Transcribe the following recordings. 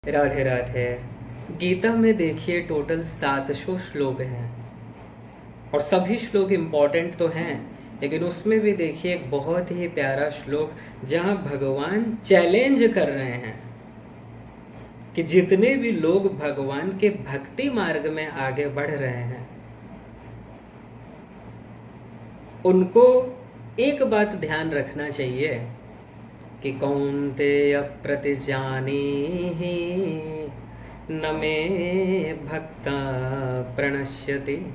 राधे राधे। गीता में देखिए टोटल 700 श्लोक हैं और सभी श्लोक इम्पॉर्टेंट तो हैं, लेकिन उसमें भी देखिए एक बहुत ही प्यारा श्लोक जहाँ भगवान चैलेंज कर रहे हैं कि जितने भी लोग भगवान के भक्ति मार्ग में आगे बढ़ रहे हैं उनको एक बात ध्यान रखना चाहिए कि कौन्तेय प्रतिजानीहि न मे भक्ता प्रणश्यति।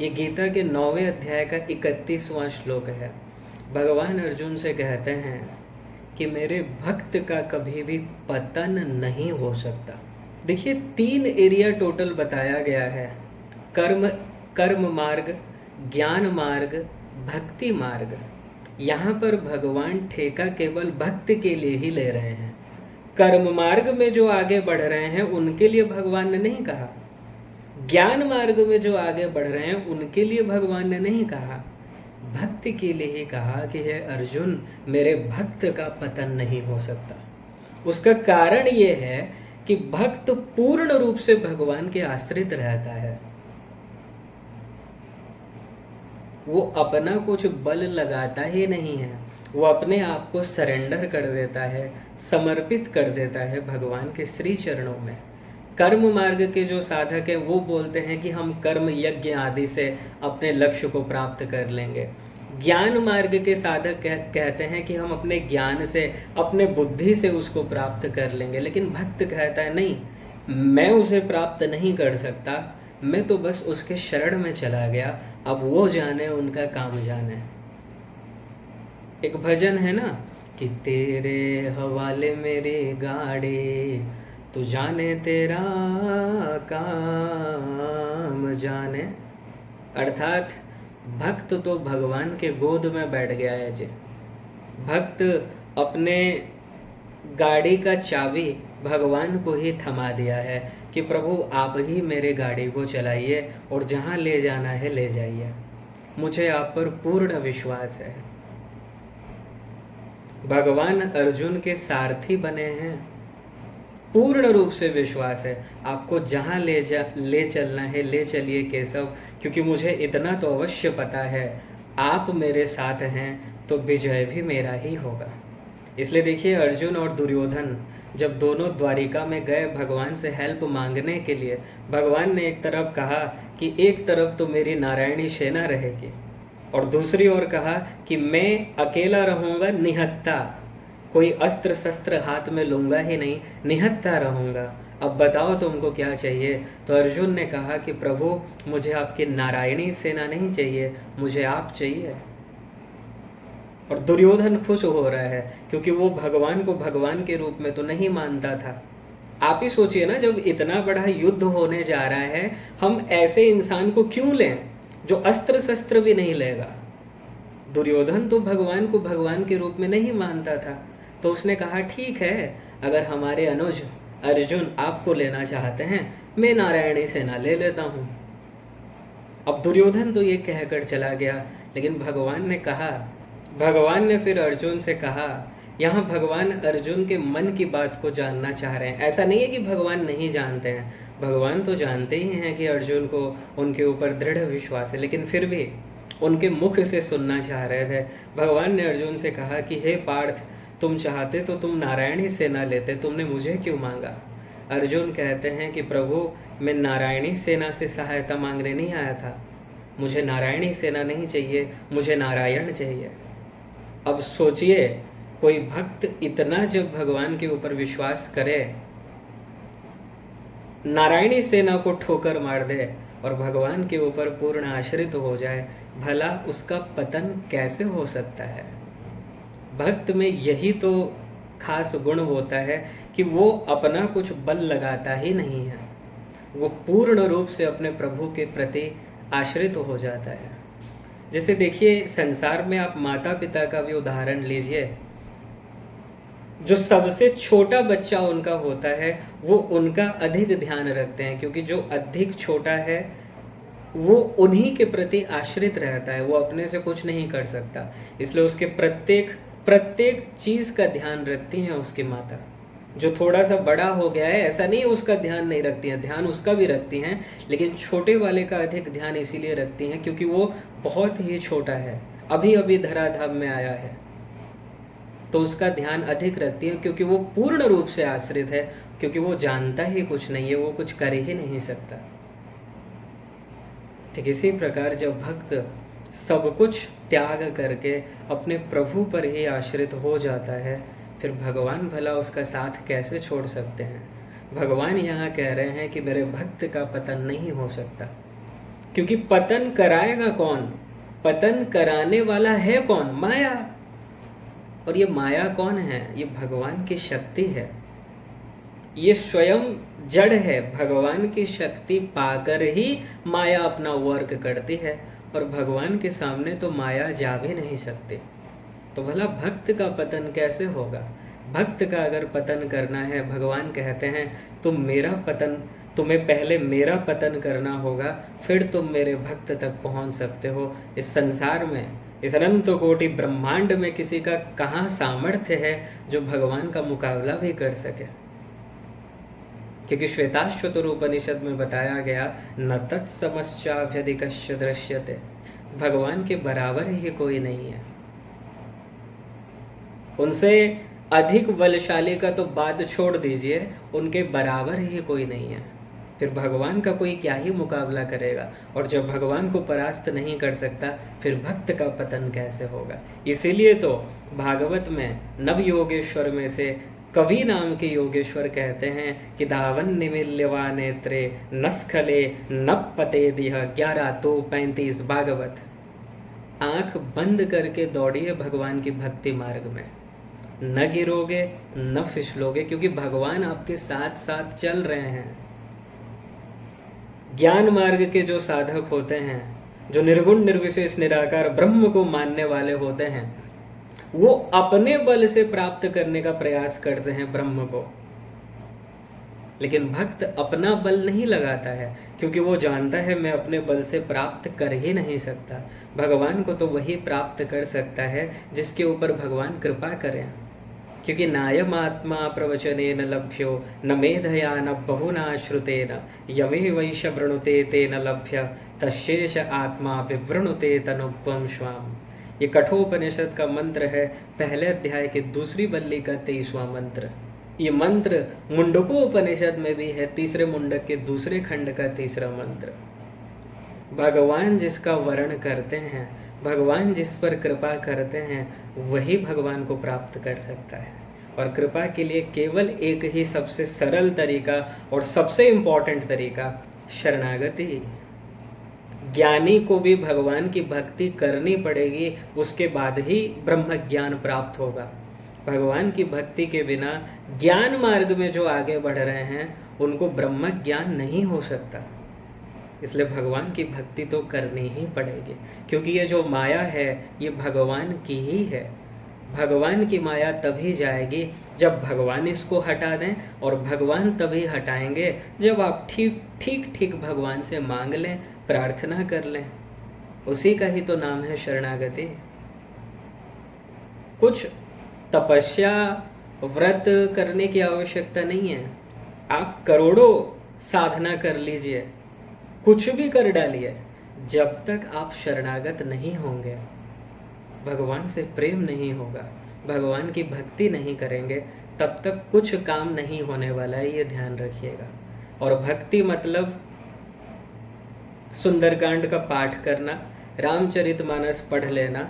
ये गीता के 9वें अध्याय का 31वां श्लोक है। भगवान अर्जुन से कहते हैं कि मेरे भक्त का कभी भी पतन नहीं हो सकता। देखिए 3 एरिया टोटल बताया गया है, कर्म मार्ग, ज्ञान मार्ग, भक्ति मार्ग। यहाँ पर भगवान ठेका केवल भक्त के लिए ही ले रहे हैं। कर्म मार्ग में जो आगे बढ़ रहे हैं उनके लिए भगवान ने नहीं कहा, ज्ञान मार्ग में जो आगे बढ़ रहे हैं उनके लिए भगवान ने नहीं कहा, भक्ति के लिए ही कहा कि हे अर्जुन मेरे भक्त का पतन नहीं हो सकता। उसका कारण ये है कि भक्त पूर्ण रूप से भगवान के आश्रित रहता है। वो अपना कुछ बल लगाता ही नहीं है, वो अपने आप को सरेंडर कर देता है, समर्पित कर देता है भगवान के श्री चरणों में। कर्म मार्ग के जो साधक हैं वो बोलते हैं कि हम कर्म यज्ञ आदि से अपने लक्ष्य को प्राप्त कर लेंगे। ज्ञान मार्ग के साधक कहते हैं कि हम अपने ज्ञान से, अपने बुद्धि से उसको प्राप्त कर लेंगे। लेकिन भक्त कहता है नहीं, मैं उसे प्राप्त नहीं कर सकता, मैं तो बस उसके शरण में चला गया, अब वो जाने, उनका काम जाने। एक भजन है ना कि तेरे हवाले मेरी गाड़ी, तू जाने तेरा काम जाने। अर्थात भक्त तो भगवान के गोद में बैठ गया है जी। भक्त अपने गाड़ी का चाबी भगवान को ही थमा दिया है कि प्रभु आप ही मेरे गाड़ी को चलाइए और जहाँ ले जाना है ले जाइए, मुझे आप पर पूर्ण विश्वास है। भगवान अर्जुन के सारथी बने हैं, पूर्ण रूप से विश्वास है। आपको जहाँ ले चलना है ले चलिए केशव, क्योंकि मुझे इतना तो अवश्य पता है आप मेरे साथ हैं तो विजय भी मेरा ही होगा। इसलिए देखिए अर्जुन और दुर्योधन जब दोनों द्वारिका में गए भगवान से हेल्प मांगने के लिए, भगवान ने एक तरफ कहा कि एक तरफ तो मेरी नारायणी सेना रहेगी और दूसरी ओर कहा कि मैं अकेला रहूँगा निहत्था, कोई अस्त्र शस्त्र हाथ में लूँगा ही नहीं, निहत्था रहूँगा। अब बताओ तुमको क्या चाहिए? तो अर्जुन ने कहा कि प्रभु मुझे आपकी नारायणी सेना नहीं चाहिए, मुझे आप चाहिए। और दुर्योधन खुश हो रहा है क्योंकि वो भगवान को भगवान के रूप में तो नहीं मानता था। आप ही सोचिए ना, जब इतना बड़ा युद्ध होने जा रहा है, हम ऐसे इंसान को क्यों लें जो अस्त्र शस्त्र भी नहीं लेगा। दुर्योधन तो भगवान को भगवान के रूप में नहीं मानता था, तो उसने कहा ठीक है, अगर हमारे अनुज अर्जुन आपको लेना चाहते हैं मैं नारायणी सेना ले लेता हूँ। अब दुर्योधन तो ये कहकर चला गया, लेकिन भगवान ने फिर अर्जुन से कहा, यहाँ भगवान अर्जुन के मन की बात को जानना चाह रहे हैं। ऐसा नहीं है कि भगवान नहीं जानते हैं, भगवान तो जानते ही हैं कि अर्जुन को उनके ऊपर दृढ़ विश्वास है, लेकिन फिर भी उनके मुख से सुनना चाह रहे थे। भगवान ने अर्जुन से कहा कि हे पार्थ, तुम चाहते तो तुम नारायणी सेना लेते, तुमने मुझे क्यों मांगा? अर्जुन कहते हैं कि प्रभु मैं नारायणी सेना से सहायता मांगने नहीं आया था, मुझे नारायणी सेना नहीं चाहिए, मुझे नारायण चाहिए। अब सोचिए, कोई भक्त इतना जब भगवान के ऊपर विश्वास करे, नारायणी सेना को ठोकर मार दे और भगवान के ऊपर पूर्ण आश्रित हो जाए, भला उसका पतन कैसे हो सकता है? भक्त में यही तो खास गुण होता है कि वो अपना कुछ बल लगाता ही नहीं है, वो पूर्ण रूप से अपने प्रभु के प्रति आश्रित हो जाता है। जैसे देखिए संसार में आप माता पिता का भी उदाहरण लीजिए, जो सबसे छोटा बच्चा उनका होता है वो उनका अधिक ध्यान रखते हैं, क्योंकि जो अधिक छोटा है वो उन्हीं के प्रति आश्रित रहता है, वो अपने से कुछ नहीं कर सकता, इसलिए उसके प्रत्येक चीज़ का ध्यान रखती हैं उसकी माता। जो थोड़ा सा बड़ा हो गया है ऐसा नहीं उसका ध्यान नहीं रखती हैं, ध्यान उसका भी रखती हैं, लेकिन छोटे वाले का अधिक ध्यान इसीलिए रखती हैं क्योंकि वो बहुत ही छोटा है, अभी अभी धराधाम में आया है, तो उसका ध्यान अधिक रखती है क्योंकि वो पूर्ण रूप से आश्रित है, क्योंकि वो जानता ही कुछ नहीं है, वो कुछ कर ही नहीं सकता। ठीक इसी प्रकार जब भक्त सब कुछ त्याग करके अपने प्रभु पर ही आश्रित हो जाता है, फिर भगवान भला उसका साथ कैसे छोड़ सकते हैं। भगवान यहाँ कह रहे हैं कि मेरे भक्त का पतन नहीं हो सकता, क्योंकि पतन कराएगा कौन, पतन कराने वाला है कौन, माया। और ये माया कौन है, ये भगवान की शक्ति है, ये स्वयं जड़ है, भगवान की शक्ति पाकर ही माया अपना वर्क करती है, और भगवान के सामने तो माया जा भी नहीं सकती। तो भला भक्त का पतन कैसे होगा। भक्त का अगर पतन करना है, भगवान कहते हैं तुम मेरा पतन, तुम्हें पहले मेरा पतन करना होगा, फिर तुम मेरे भक्त तक पहुंच सकते हो। इस संसार में, इस अनंत कोटि ब्रह्मांड में किसी का कहाँ सामर्थ्य है जो भगवान का मुकाबला भी कर सके, क्योंकि श्वेताश्वतर उपनिषद में बताया गया न तत्समश्चाभ्यधिकस्य दृश्यते, भगवान के बराबर ही कोई नहीं है। उनसे अधिक बलशाली का तो बात छोड़ दीजिए, उनके बराबर ही कोई नहीं है, फिर भगवान का कोई क्या ही मुकाबला करेगा। और जब भगवान को परास्त नहीं कर सकता, फिर भक्त का पतन कैसे होगा। इसीलिए तो भागवत में नव योगेश्वर में से कवि नाम के योगेश्वर कहते हैं कि धावन निमिल्यवा नेत्रे नस्खले नपते दिह 11 तो 35 भागवत। आंख बंद करके दौड़िए भगवान की भक्ति मार्ग में, न गिरोगे न फिसलोगे, क्योंकि भगवान आपके साथ साथ चल रहे हैं। ज्ञान मार्ग के जो साधक होते हैं, जो निर्गुण निर्विशेष निराकार ब्रह्म को मानने वाले होते हैं, वो अपने बल से प्राप्त करने का प्रयास करते हैं ब्रह्म को, लेकिन भक्त अपना बल नहीं लगाता है, क्योंकि वो जानता है मैं अपने बल से प्राप्त कर ही नहीं सकता। भगवान को तो वही प्राप्त कर सकता है जिसके ऊपर भगवान कृपा करें, क्योंकि नायम आत्मा प्रवचनेन लभ्यो न मेधया न बहुना श्रुतेन यमे वैश वृणुते तेन लभ्य तशेष आत्मा विवृणुते तनुपम स्वाम। ये कठोपनिषद का मंत्र है, पहले अध्याय के दूसरी बल्ली का 23वां मंत्र। ये मंत्र मुंडकोपनिषद में भी है, तीसरे मुंडक के दूसरे खंड का 3रा मंत्र। भगवान जिसका वर्ण करते हैं, भगवान जिस पर कृपा करते हैं, वही भगवान को प्राप्त कर सकता है। और कृपा के लिए केवल एक ही सबसे सरल तरीका और सबसे इम्पोर्टेंट तरीका, शरणागति। ज्ञानी को भी भगवान की भक्ति करनी पड़ेगी, उसके बाद ही ब्रह्म ज्ञान प्राप्त होगा। भगवान की भक्ति के बिना ज्ञान मार्ग में जो आगे बढ़ रहे हैं, उनको ब्रह्म ज्ञान नहीं हो सकता। इसलिए भगवान की भक्ति तो करनी ही पड़ेगी, क्योंकि ये जो माया है ये भगवान की ही है। भगवान की माया तभी जाएगी जब भगवान इसको हटा दें, और भगवान तभी हटाएंगे जब आप ठीक भगवान से मांग लें, प्रार्थना कर लें। उसी का ही तो नाम है शरणागति। कुछ तपस्या व्रत करने की आवश्यकता नहीं है, आप करोड़ों साधना कर लीजिए, कुछ भी कर डालिए, जब तक आप शरणागत नहीं होंगे, भगवान से प्रेम नहीं होगा, भगवान की भक्ति नहीं करेंगे, तब तक कुछ काम नहीं होने वाला है, ये ध्यान रखिएगा। और भक्ति मतलब सुंदरकांड का पाठ करना, रामचरितमानस पढ़ लेना,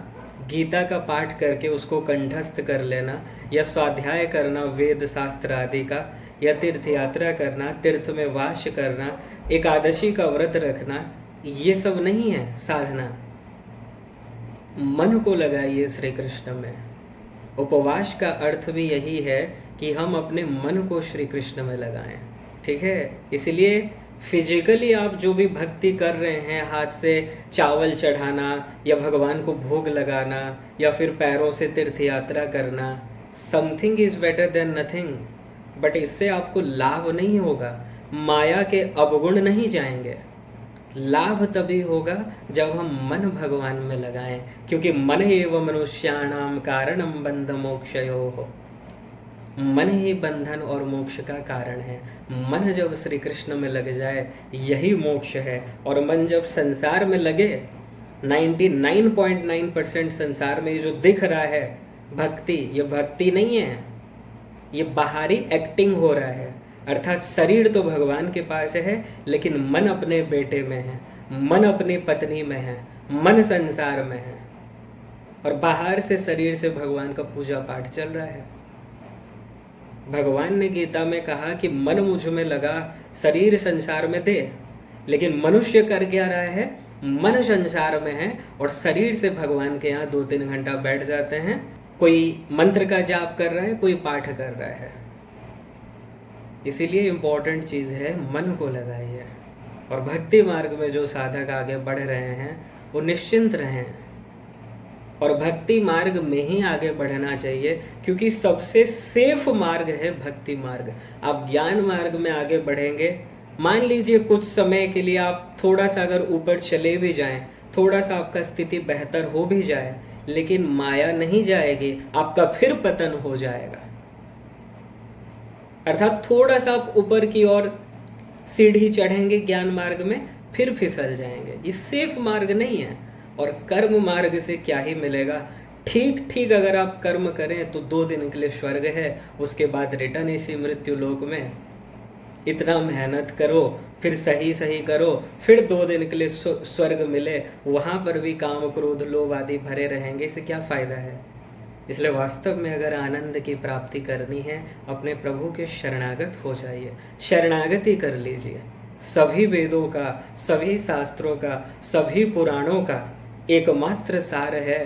गीता का पाठ करके उसको कंठस्थ कर लेना, या स्वाध्याय करना वेद शास्त्र आदि का, या तीर्थ यात्रा करना, तीर्थ में वास करना, एकादशी का व्रत रखना, ये सब नहीं है साधना। मन को लगाइए श्री कृष्ण में। उपवास का अर्थ भी यही है कि हम अपने मन को श्री कृष्ण में लगाएं, ठीक है। इसलिए फिजिकली आप जो भी भक्ति कर रहे हैं, हाथ से चावल चढ़ाना या भगवान को भोग लगाना या फिर पैरों से तीर्थ यात्रा करना, something is better than nothing, but इससे आपको लाभ नहीं होगा, माया के अवगुण नहीं जाएंगे। लाभ तभी होगा जब हम मन भगवान में लगाएं, क्योंकि मन एव मनुष्याणाम कारणम बंध मोक्षयोः। मन ही बंधन और मोक्ष का कारण है। मन जब श्री कृष्ण में लग जाए यही मोक्ष है। और मन जब संसार में लगे, 99.9% संसार में ये जो दिख रहा है भक्ति, ये भक्ति नहीं है, ये बाहरी एक्टिंग हो रहा है। अर्थात शरीर तो भगवान के पास है, लेकिन मन अपने बेटे में है, मन अपनी पत्नी में है, मन संसार में है, और बाहर से शरीर से भगवान का पूजा पाठ चल रहा है। भगवान ने गीता में कहा कि मन मुझ में लगा, शरीर संसार में दे, लेकिन मनुष्य कर क्या रहा है, मन संसार में है और शरीर से भगवान के यहाँ 2-3 घंटा बैठ जाते हैं। कोई मंत्र का जाप कर रहा है, कोई पाठ कर रहा है। इसीलिए इम्पोर्टेंट चीज़ है मन को लगाइए। और भक्ति मार्ग में जो साधक आगे बढ़ रहे हैं वो निश्चिंत रहें, और भक्ति मार्ग में ही आगे बढ़ना चाहिए, क्योंकि सबसे सेफ मार्ग है भक्ति मार्ग। आप ज्ञान मार्ग में आगे बढ़ेंगे, मान लीजिए कुछ समय के लिए आप थोड़ा सा अगर ऊपर चले भी जाएं, थोड़ा सा आपका स्थिति बेहतर हो भी जाए, लेकिन माया नहीं जाएगी, आपका फिर पतन हो जाएगा। अर्थात थोड़ा सा आप ऊपर की ओर सीढ़ी चढ़ेंगे ज्ञान मार्ग में, फिर फिसल जाएंगे। ये सेफ मार्ग नहीं है। और कर्म मार्ग से क्या ही मिलेगा। ठीक ठीक अगर आप कर्म करें तो 2 दिन के लिए स्वर्ग है, उसके बाद रिटर्न इसी मृत्यु लोक में। इतना मेहनत करो, फिर सही सही करो, फिर 2 दिन के लिए स्वर्ग मिले, वहाँ पर भी काम क्रोध लोभ आदि भरे रहेंगे, इससे क्या फ़ायदा है। इसलिए वास्तव में अगर आनंद की प्राप्ति करनी है, अपने प्रभु के शरणागत हो जाइए, शरणागति कर लीजिए। सभी वेदों का, सभी शास्त्रों का, सभी पुराणों का एकमात्र सार है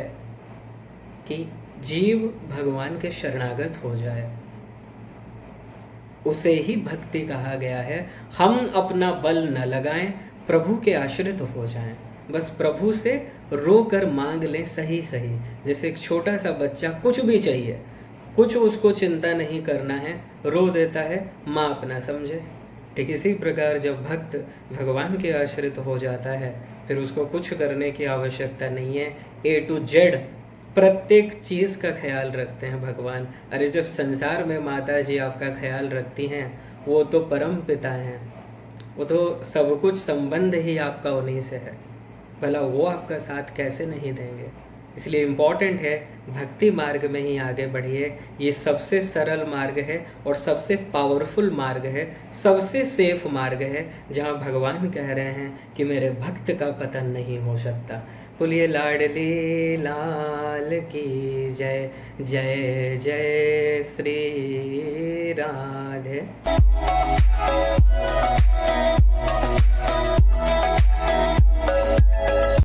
कि जीव भगवान के शरणागत हो जाए, उसे ही भक्ति कहा गया है। हम अपना बल न लगाएं, प्रभु के आश्रित हो जाएं, बस प्रभु से रो कर मांग लें सही सही। जैसे एक छोटा सा बच्चा कुछ भी चाहिए, कुछ उसको चिंता नहीं करना है, रो देता है, माँ अपना समझे। ठीक इसी प्रकार जब भक्त भगवान के आश्रित हो जाता है, फिर उसको कुछ करने की आवश्यकता नहीं है। A to Z प्रत्येक चीज़ का ख्याल रखते हैं भगवान। अरे जब संसार में माता जी आपका ख्याल रखती हैं, वो तो परम पिता हैं, वो तो सब कुछ संबंध ही आपका उन्हीं से है, भला वो आपका साथ कैसे नहीं देंगे। इसलिए इम्पॉर्टेंट है भक्ति मार्ग में ही आगे बढ़िए। ये सबसे सरल मार्ग है और सबसे पावरफुल मार्ग है, सबसे सेफ मार्ग है, जहाँ भगवान कह रहे हैं कि मेरे भक्त का पतन नहीं हो सकता। बोलिए लाडली लाल की जय, जय जय श्री राधे।